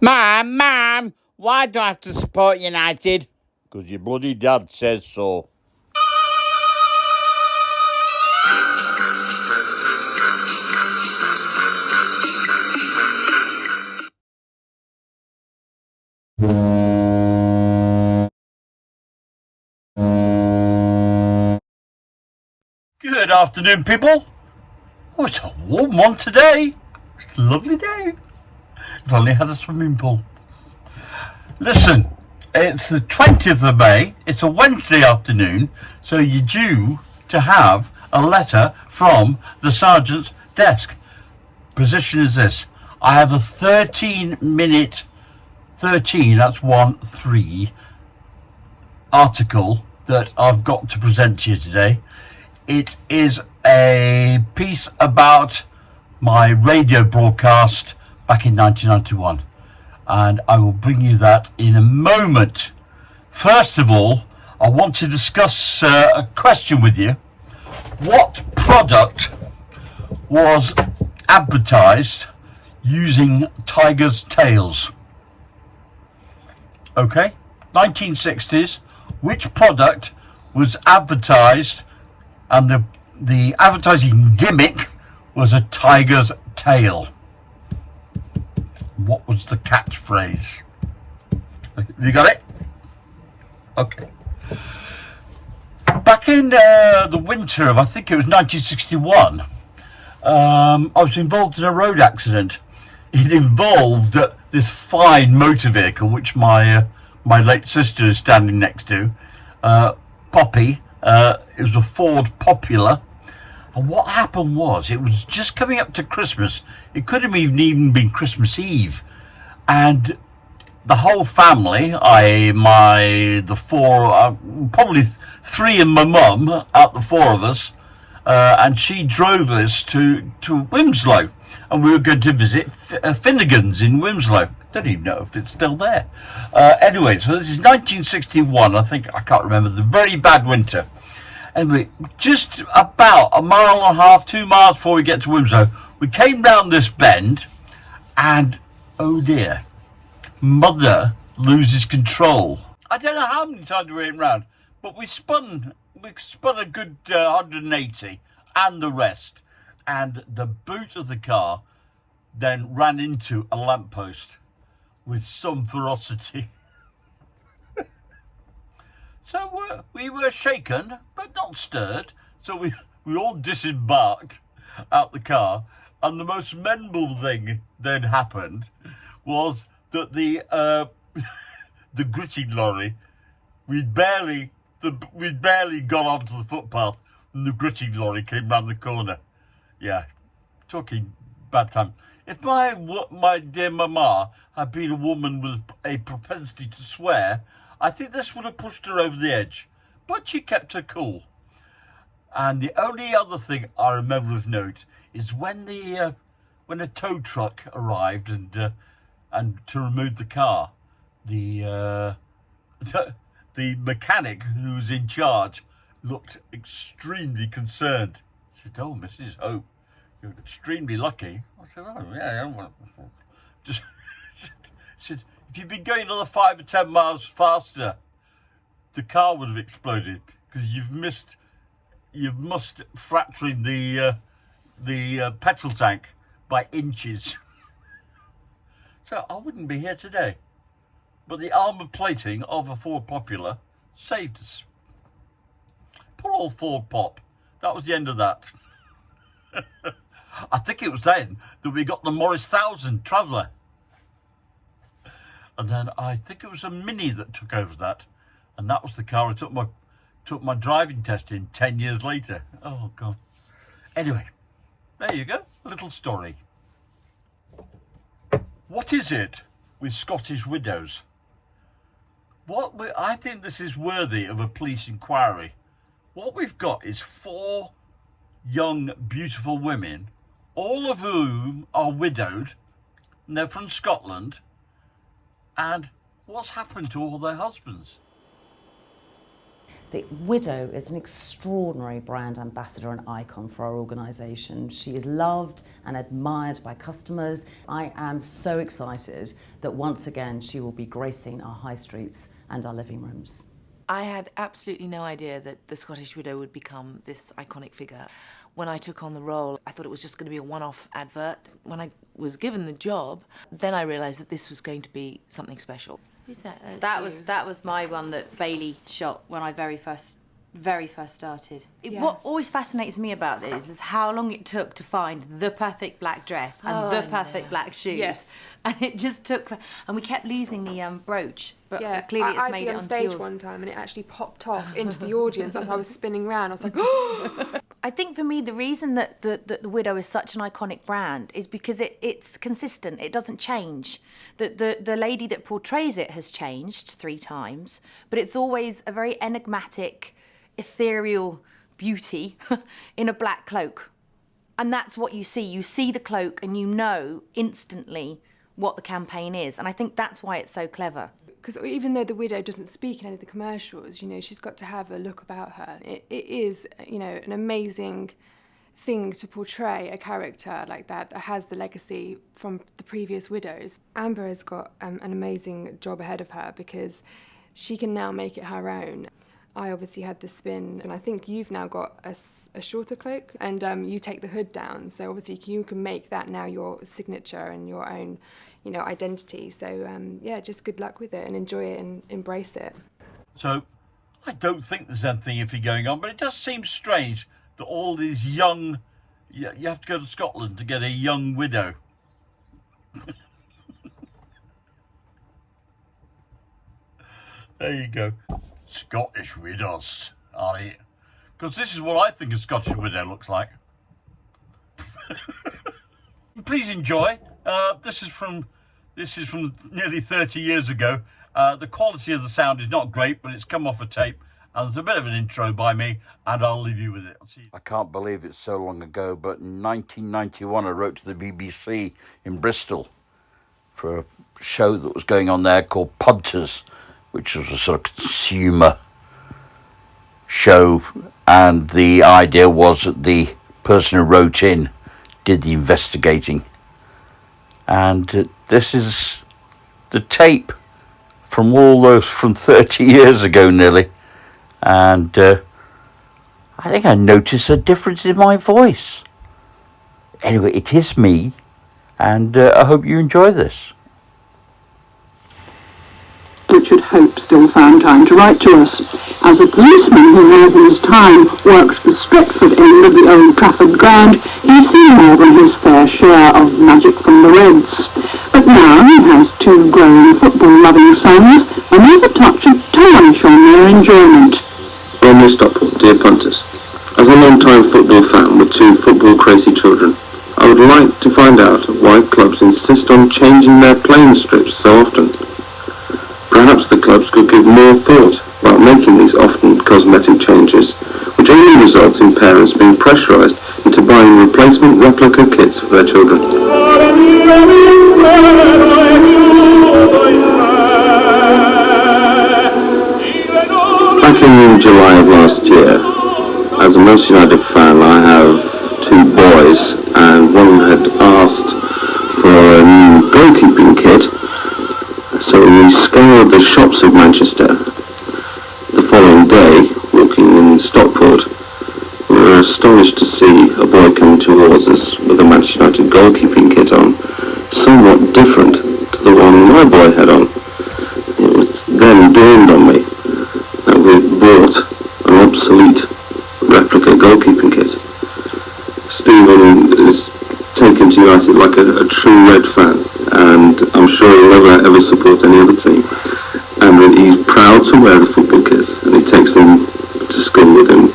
Mum, why do I have to support United? Because your bloody dad says so. Good afternoon, people. Oh, it's a warm one today. It's a lovely day. I've only had a swimming pool. Listen, it's the 20th of May. It's a Wednesday afternoon, so you're due to have a letter from the sergeant's desk. Position is this. I have a 13-minute, that's 1-3, article that I've got to present to you today. It is a piece about my radio broadcast back in 1991, and I will bring you that in a moment. First of all, I want to discuss a question with you. What product was advertised using tigers' tails? Okay, 1960s. Which product was advertised, and the advertising gimmick was a tiger's tail? What was the catchphrase? You got it? Okay. Back in the winter of, I think it was 1961, I was involved in a road accident. It involved this fine motor vehicle, which my late sister is standing next to, Poppy. It was a Ford Popular. And what happened was, it was just coming up to Christmas. It could have even been Christmas Eve. And the whole family, the four, probably three and my mum, out the four of us, and she drove us to Wilmslow. And we were going to visit Finnegan's in Wilmslow. Don't even know if it's still there. Anyway, so this is 1961, I can't remember, the very bad winter. Anyway, just about a mile and a half, 2 miles before we get to Wilmslow, we came down this bend, and oh dear, Mother loses control. I don't know how many times we went round, but we spun a good 180 and the rest, and the boot of the car then ran into a lamppost with some ferocity. So we were shaken, but not stirred. So we all disembarked out the car, and the most memorable thing then happened was that the gritting lorry, we'd barely got onto the footpath, and the gritting lorry came round the corner. Yeah, talking bad time. If my dear mama had been a woman with a propensity to swear, I think this would have pushed her over the edge, but she kept her cool. And the only other thing I remember of note is when a tow truck arrived and to remove the car, the mechanic who was in charge looked extremely concerned. He said, "Oh, Mrs. Hope, you're extremely lucky." I said, "Oh, yeah." Just said, "If you'd been going another 5 or 10 miles faster, the car would have exploded, because you've missed fracturing the petrol tank by inches." So I wouldn't be here today, but the armour plating of a Ford Popular saved us. Poor old Ford Pop. That was the end of that. I think it was then that we got the Morris 1000 Traveller. And then I think it was a Mini that took over that. And that was the car I took my driving test in 10 years later. Oh, God. Anyway, there you go. A little story. What is it with Scottish widows? I think this is worthy of a police inquiry. What we've got is 4 young, beautiful women, all of whom are widowed, and they're from Scotland. And what's happened to all their husbands? The Widow is an extraordinary brand ambassador and icon for our organisation. She is loved and admired by customers. I am so excited that once again she will be gracing our high streets and our living rooms. I had absolutely no idea that the Scottish Widow would become this iconic figure. When I took on the role, I thought it was just going to be a one-off advert. When I was given the job, then I realised that this was going to be something special. Who's that? That was my one that Bailey shot when I very first started. What always fascinates me about this is how long it took to find the perfect black dress and the perfect black shoes. Yes. And it just took, and we kept losing the brooch, but Yeah, clearly it's made I'd be it on onto stage yours. one time and it actually popped off into the audience as I was spinning around. I was like, I think for me, the reason that the Widow is such an iconic brand is because it's consistent. It doesn't change. The lady that portrays it has changed 3 times, but it's always a very enigmatic, ethereal beauty in a black cloak. And that's what you see. You see the cloak and you know instantly what the campaign is. And I think that's why it's so clever. because even though the widow doesn't speak in any of the commercials, you know, she's got to have a look about her. It is, you know, an amazing thing to portray a character like that has the legacy from the previous widows. Amber has got an amazing job ahead of her because she can now make it her own. I obviously had the spin, and I think you've now got a shorter cloak, and you take the hood down, so obviously you can make that now your signature and your own, you know, identity. So yeah, just good luck with it and enjoy it and embrace it. So I don't think there's anything iffy going on, but it does seem strange that all these young, you have to go to Scotland to get a young widow. There you go. Scottish widows, are they? Because this is what I think a Scottish widow looks like. Please enjoy. This is from nearly 30 years ago. The quality of the sound is not great, but it's come off a tape. And there's a bit of an intro by me, and I'll leave you with it. I can't believe it's so long ago, but in 1991 I wrote to the BBC in Bristol for a show that was going on there called PUNTERS, which was a sort of consumer show, and the idea was that the person who wrote in did the investigating. And this is the tape from all those, from 30 years ago nearly. And I think I noticed a difference in my voice. Anyway, it is me, and I hope you enjoy this. Richard Hope still found time to write to us. As a policeman who has in his time worked the Stretford end of the Old Trafford ground, he's seen more than his fair share of magic from the Reds. But now he has two growing football-loving sons, and there's a touch of tarnish on their enjoyment. Romeo Stoppel, dear punters. As a long-time football fan with two football-crazy children, I would like to find out why clubs insist on changing their playing strips so often. Perhaps the clubs could give more thought about making these often cosmetic changes, which only result in parents being pressurised into buying replacement replica kits for their children. Back in July of last year, as a Manchester United fan, I have two boys, and one had asked for a new goalkeeping kit. So we scoured the shops of Manchester. The following day, walking in Stockport, we were astonished to see a boy coming towards us with a Manchester United goalkeeping kit on, somewhat different to the one my boy had on. It then dawned on me that we'd bought an obsolete replica goalkeeping kit. Stephen is taken to United like a true Red fan, and I'm sure he'll never ever support any other team. And he's proud to wear the football kit, and he takes them to school with him,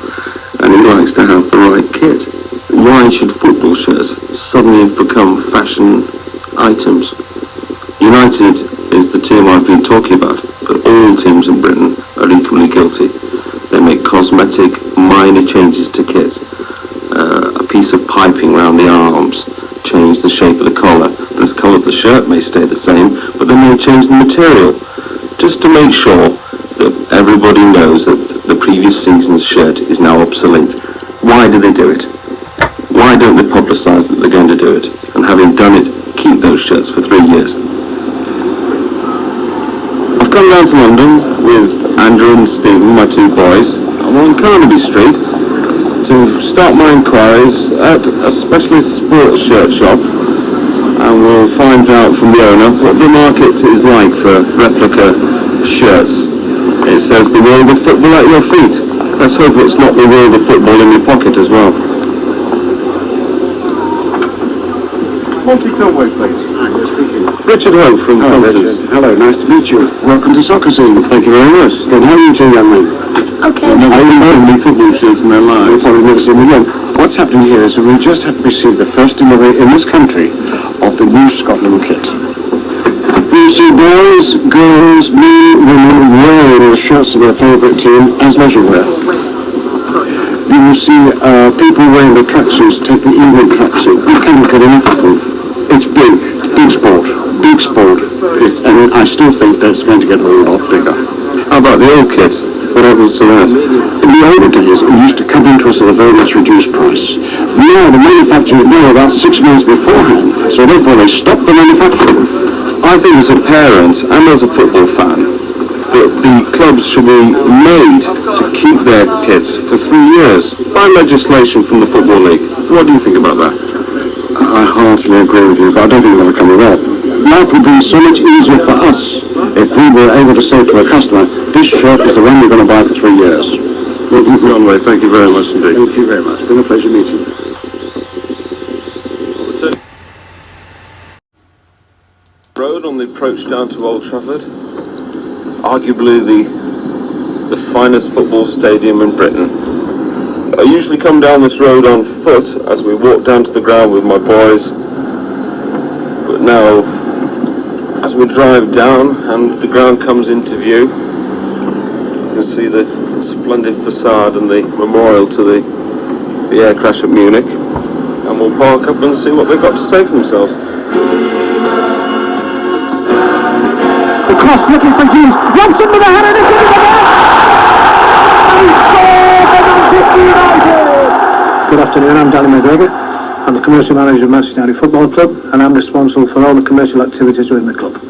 and he likes to have the right kit. Why should football shirts suddenly have become fashion items? United is the team I've been talking about, but all teams in Britain are equally guilty. They make cosmetic, minor changes to kit. A piece of piping around the arms, change the shape of the collar. The colour of the shirt may stay the same, but they may change the material, just to make sure that everybody knows that the previous season's shirt is now obsolete. Why do they do it? Why don't they publicise that they're going to do it? And having done it, keep those shirts for 3 years. I've come down to London with Andrew and Stephen, my 2 boys, and we're on Carnaby Street to start my inquiries at a specialist sports shirt shop, and we'll find out from the owner what the market is like for replica shirts. It says the world of football at your feet. Let's hope it's not the world of football in your pocket as well. Multi-filmway, please. Richard Hope from Punters. Hello, nice to meet you. Welcome to Soccer Scene. Thank you very much. Good, how are you two young men? Okay. They've never seen so many football shirts in their You've lives. probably never seen them again. What's happening here is that we just have received the first delivery in this country of the new Scotland kit. You see boys, girls, men, women wearing the shirts of their favourite team as leisure wear. You will see people wearing the tracksuits, take the evening tracksuit. You can't get enough of them. It's big sport, big sport. And I still think that it's going to get a lot bigger. How about the old kit? What happens to that? In the older days, it used to come into us at a very much reduced price. Now, the manufacturer know about 6 months beforehand, so therefore they stop the manufacturing. I think as a parent and as a football fan that the clubs should be made to keep their kits for 3 years by legislation from the Football League. What do you think about that? I heartily agree with you, but I don't think it'll ever come of that. Life would be so much easier for us if we were able to say to a customer, this shirt is the one you're going to buy for 3 years. John Way, thank you very much indeed. Thank you very much. It's been a pleasure meeting you. Road on the approach down to Old Trafford, arguably the finest football stadium in Britain. I usually come down this road on foot as we walk down to the ground with my boys, but now as we drive down and the ground comes into view, you can see the splendid facade and the memorial to the air crash at Munich, and we'll park up and see what they've got to say for themselves. The cross looking for Hughes. Robson with a header, and it's into the net! And he scored for Manchester United! Good afternoon, I'm Danny McGregor. I'm the commercial manager of Manchester United Football Club, and I'm responsible for all the commercial activities within the club.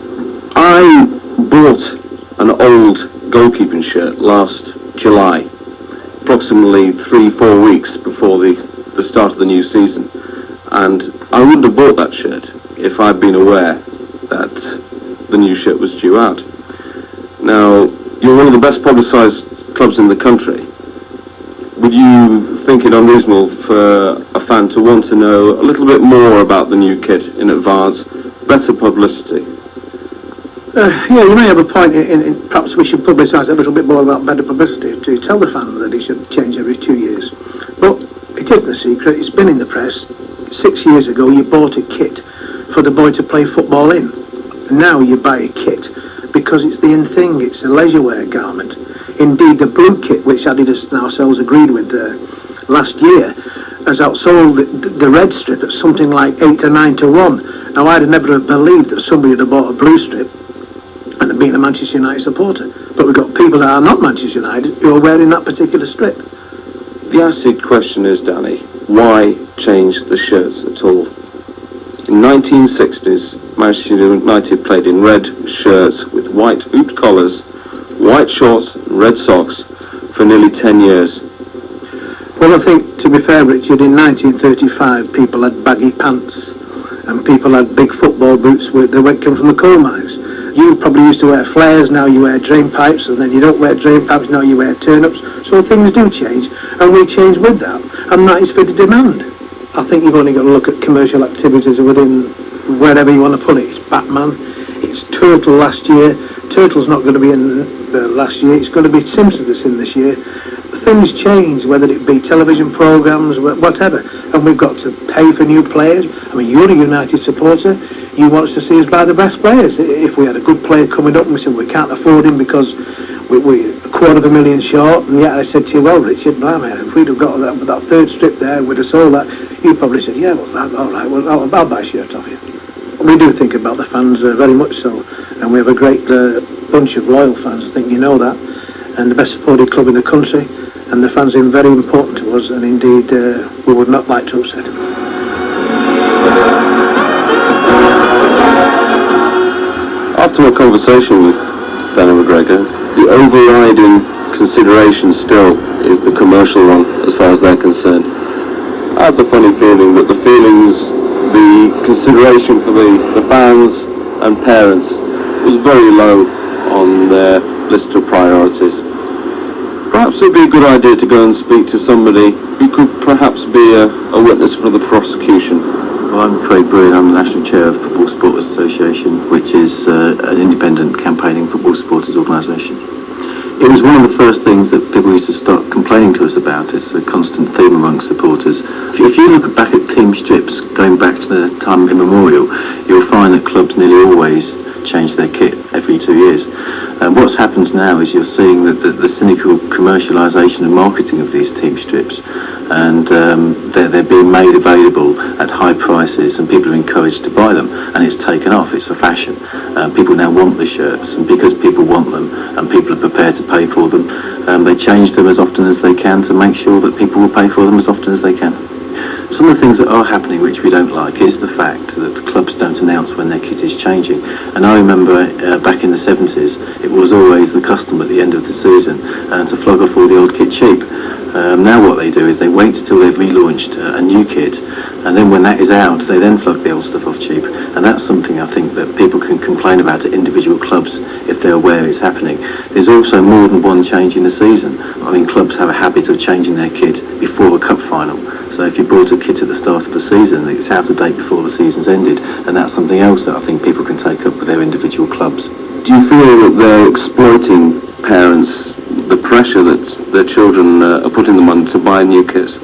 I bought an old goalkeeping shirt last July, approximately 3-4 weeks before the start of the new season, and I wouldn't have bought that shirt if I'd been aware that the new shirt was due out. Now, you're one of the best publicised clubs in the country. Would you think it unreasonable for a fan to want to know a little bit more about the new kit in advance, better publicity? Yeah, you may have a point in perhaps we should publicise a little bit more about better publicity to tell the fan that he should change every 2 years. But it isn't a secret, it's been in the press. 6 years ago you bought a kit for the boy to play football in. Now you buy a kit because it's the in thing, it's a leisure wear garment. Indeed, the blue kit, which Adidas and ourselves agreed with last year, has outsold the red strip at something like 8 to 9 to 1. Now, I'd never have believed that somebody had bought a blue strip and had been a Manchester United supporter. But we've got people that are not Manchester United who are wearing that particular strip. The acid question is, Danny, why change the shirts at all? In 1960s, Manchester United played in red shirts with white hooped collars, white shorts and red socks for nearly 10 years. Well, I think, to be fair, Richard, in 1935 people had baggy pants and people had big football boots that came from the coal mines. You probably used to wear flares, now you wear drain pipes, and then you don't wear drain pipes, now you wear turn-ups. So things do change, and we change with that, and that is for the demand. I think you've only got to look at commercial activities within wherever you want to put it. It's Batman, it's Turtle last year. Turtle's not going to be in the last year, it's going to be Simpsons that's in this year. Things change, whether it be television programmes, whatever, and we've got to pay for new players. I mean, you're a United supporter, you want us to see us buy the best players. If we had a good player coming up and we said we can't afford him because we're $250,000 short, and yet I said to you, well, Richard, blimey, if we'd have got that third strip there, we'd have sold that, you probably said, yeah, well, all right, well, I'll buy a shirt off you. We do think about the fans very much so, and we have a great bunch of loyal fans, I think you know that. and the best supported club in the country, and the fans are very important to us, and indeed we would not like to upset them. After my conversation with Danny McGregor, the overriding consideration still is the commercial one as far as they're concerned. I have the funny feeling that the consideration for the fans and parents was very low on their list of priorities. Perhaps it would be a good idea to go and speak to somebody who could perhaps be a witness for the prosecution. Well, I'm Craig Bruin, I'm the National Chair of Football Supporters Association, which is an independent campaigning football supporters organisation. It was one of the first things that people used to start complaining to us about. It's a constant theme amongst supporters. If you look back at team strips, going back to the time immemorial, you'll find that clubs nearly always change their kit every 2 years. And what's happened now is you're seeing that the cynical commercialisation and marketing of these team strips, and they're being made available at high prices, and people are encouraged to buy them, and it's taken off. It's a fashion. People now want the shirts, and because people want them and people are prepared to pay for them, they change them as often as they can to make sure that people will pay for them as often as they can. Some of the things that are happening which we don't like is the fact that clubs don't announce when their kit is changing. And I remember back in the 70s, it was always the custom at the end of the season to flog off all the old kit cheap. Now what they do is they wait till they've relaunched a new kit, and then when that is out, they then flog the old stuff off cheap. And that's something I think that people can complain about at individual clubs if they're aware it's happening. There's also more than one change in a season. I mean, clubs have a habit of changing their kit before a cup final. So if you bought a kit at the start of the season, it's out of date before the season's ended, and that's something else that I think people can take up with their individual clubs. Do you feel that they're exploiting parents, the pressure that their children are putting them on to buy new kits?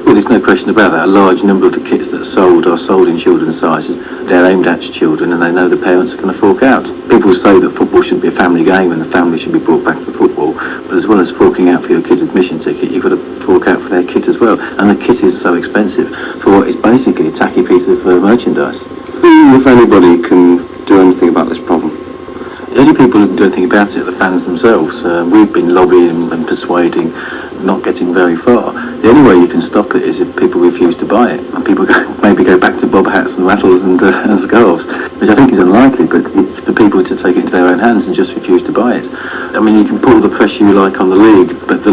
Well, there's no question about that. A large number of the kits that are sold in children's sizes. They're aimed at children, and they know the parents are going to fork out. People say that football should be a family game and the family should be brought back to football, but as well as forking out for your kid's admission ticket, you've got to fork out for their kit as well. And the kit is so expensive for what is basically a tacky piece of merchandise. Who, if anybody, can do anything about this problem? The only people who can do anything about it are the fans themselves. We've been lobbying and persuading, not getting very far. The only way you can stop it is if people refuse to buy it, and people maybe go back to bob hats and rattles and scarves, which I think is unlikely, but it's for people to take it into their own hands and just refuse to buy it. I mean, you can put all the pressure you like on the league, but the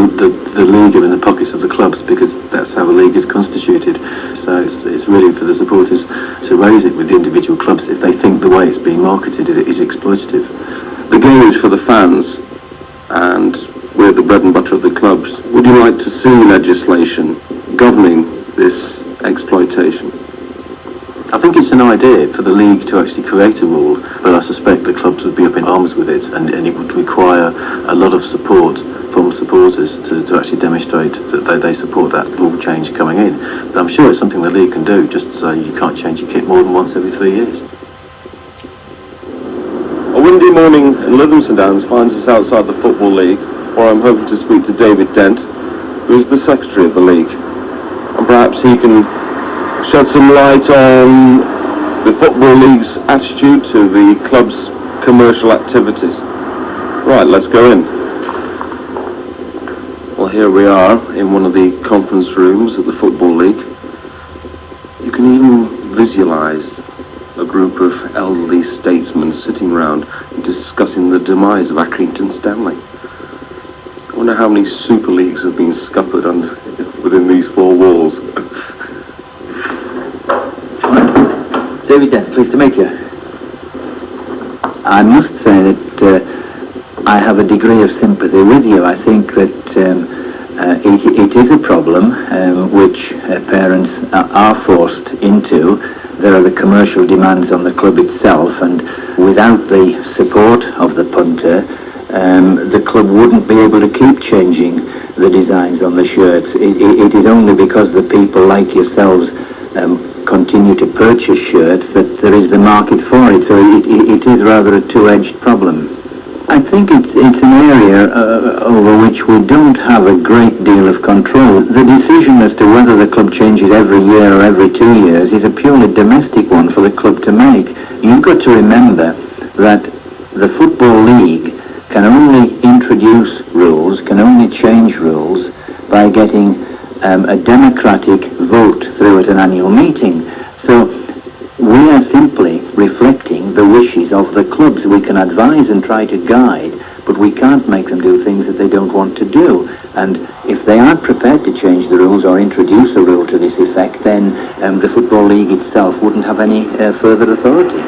league are in the pockets of the clubs because that's how the league is constituted. So it's really for the supporters to raise it with the individual clubs if they think the way it's being marketed is exploitative. The game is for the fans, and we're the bread and butter of the clubs. Would you like to see legislation governing this exploitation? I think it's an idea for the league to actually create a rule, but I suspect the clubs would be up in arms with it, and it would require a lot of support from supporters to actually demonstrate that they support that rule change coming in. But I'm sure it's something the league can do, just so you can't change your kit more than once every 3 years. A windy morning in Livingston Downs finds us outside the Football League, where I'm hoping to speak to David Dent, who is the secretary of the league. And perhaps he can shed some light on the Football League's attitude to the club's commercial activities. Right, let's go in. Well, here we are in one of the conference rooms at the Football League. You can even visualise a group of elderly statesmen sitting round and discussing the demise of Accrington Stanley. I wonder how many Super Leagues have been scuppered within these four walls. David Dent, pleased to meet you. I must say that I have a degree of sympathy with you. I think that it is a problem which parents are forced into. There are the commercial demands on the club itself, and without the support of the punter, the club wouldn't be able to keep changing the designs on the shirts. It is only because the people like yourselves continue to purchase shirts that there is the market for it, so it is rather a two-edged problem. I think it's an area over which we don't have a great deal of control. The decision as to whether the club changes every year or every 2 years is a purely domestic one for the club to make. You've got to remember that the Football League can only introduce rules, can only change rules by getting a democratic vote through at an annual meeting. So we are simply reflecting the wishes of the clubs. We can advise and try to guide, but we can't make them do things that they don't want to do. And if they aren't prepared to change the rules or introduce a rule to this effect, then the Football League itself wouldn't have any further authority.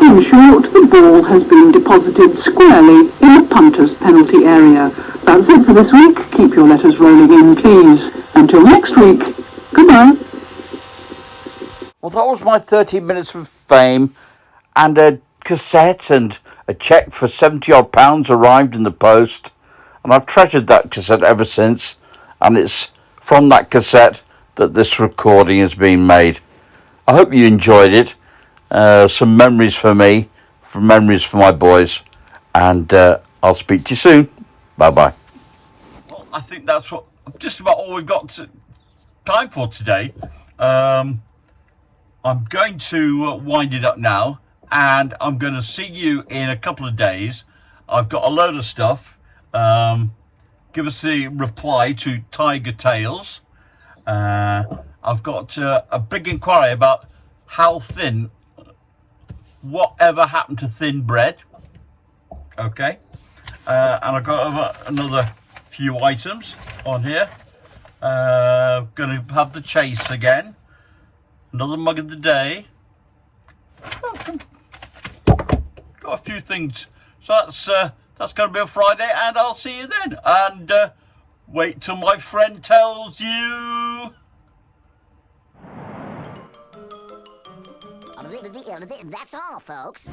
In short, the ball has been deposited squarely in the punter's penalty area. That's it for this week. Keep your letters rolling in, please. Until next week, goodbye. Well, that was my 30 minutes of fame, and a cassette and a cheque for £70 arrived in the post, and I've treasured that cassette ever since, and it's from that cassette that this recording has been made. I hope you enjoyed it. Some memories for me, memories for my boys, and I'll speak to you soon. Bye-bye. Well, I think that's just about all we've got time for today. I'm going to wind it up now, and I'm going to see you in a couple of days. I've got a load of stuff. Give us a reply to Tiger Tales. I've got a big inquiry about how thin, whatever happened to thin bread. Okay. And I've got another few items on here. Going to have the chase again. Another mug of the day. Got a few things. So that's going to be a Friday, and I'll see you then. And wait till my friend tells you. That's all, folks.